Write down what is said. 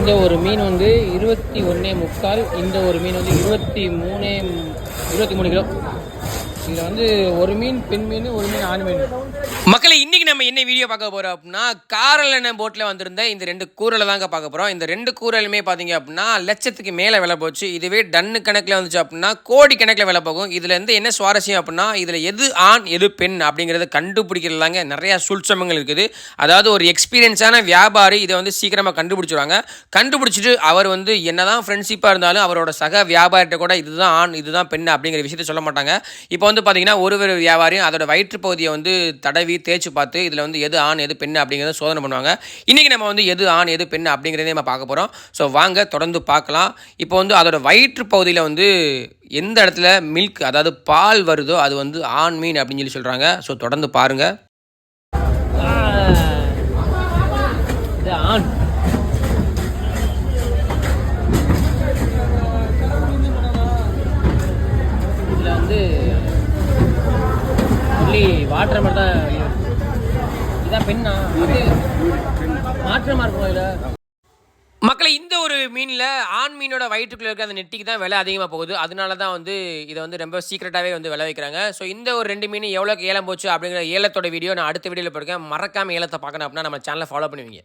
இந்த ஒரு மீன் வந்து 21.25, இந்த ஒரு மீன் வந்து 23 கிலோ. இதில் வந்து ஒரு மீன் பெண் மீன், ஒரு மீன் ஆண் மீன். மக்களை இன்னைக்கு நம்ம என்ன வீடியோ பார்க்க போகிறோம் அப்படின்னா, காரல் போட்டில் வந்திருந்த இந்த 2 கூரலை தாங்க பார்க்க போகிறோம். இந்த 2 கூரலுமே பார்த்தீங்க அப்படின்னா லட்சத்துக்கு மேலே விலை போச்சு. இதுவே டன்னு கணக்கில் வந்துச்சு அப்படின்னா கோடி கணக்கில் விலை போகும். இதில் இருந்து என்ன சுவாரஸ்யம் அப்படின்னா, இதில் எது ஆண் எது பெண் அப்படிங்கிறத கண்டுபிடிக்கிறதாங்க நிறையா சூழ்ச்சமங்கள் இருக்குது. அதாவது ஒரு எக்ஸ்பீரியன்ஸான வியாபாரி இதை வந்து சீக்கிரமாக கண்டுபிடிச்சிருவாங்க. கண்டுபிடிச்சிட்டு அவர் வந்து என்னதான் ஃப்ரெண்ட்ஷிப்பாக இருந்தாலும் அவரோட சக வியாபாரிகிட்ட கூட இதுதான் ஆண் இதுதான் பெண் அப்படிங்கிற விஷயத்தை சொல்ல மாட்டாங்க. இப்போ வந்து பார்த்தீங்கன்னா ஒரு வியாபாரியும் அதோட வயிற்று பகுதியை வந்து தடவி தேய்ச்சி பார்த்து இதில் வந்து எது ஆண் எது பெண் அப்படிங்கிறத சோதனை பண்ணுவாங்க. இன்றைக்கி நம்ம வந்து எது ஆண் எது பெண் அப்படிங்கிறதே நம்ம பார்க்க போகிறோம். ஸோ வாங்க தொடர்ந்து பார்க்கலாம். இப்போ வந்து அதோட வயிற்று பகுதியில் வந்து எந்த இடத்துல மில்க் அதாவது பால் வருதோ அது வந்து ஆண் மீன் அப்படின்னு சொல்லி சொல்கிறாங்க. ஸோ தொடர்ந்து பாருங்கள். இது ஆண். இதில் வந்து வாட்டர் மட்டும் தான். இதான் பெண்ணா? அது மாற்றமாக இருக்கும். இதில் மக்களை இந்த ஒரு மீனில் ஆண் மீனோட வயிற்றுக்குள்ள இருக்க அந்த நெட்டிக்கு தான் விலை அதிகமாக போகுது. அதனால தான் வந்து இதை வந்து ரொம்ப சீக்கிரட்டாகவே வந்து விலை வைக்கிறாங்க. ஸோ இந்த ஒரு 2 மீன் எவ்வளோக்கு ஏலம் போச்சு அப்படிங்கிற ஏலத்தோட வீடியோ நான் அடுத்த வீடியோவில் போயிருக்கேன். மறக்காமல் ஏலத்தை பார்க்கணும் அப்படின்னா நம்ம சேனலை ஃபாலோ பண்ணுவீங்க.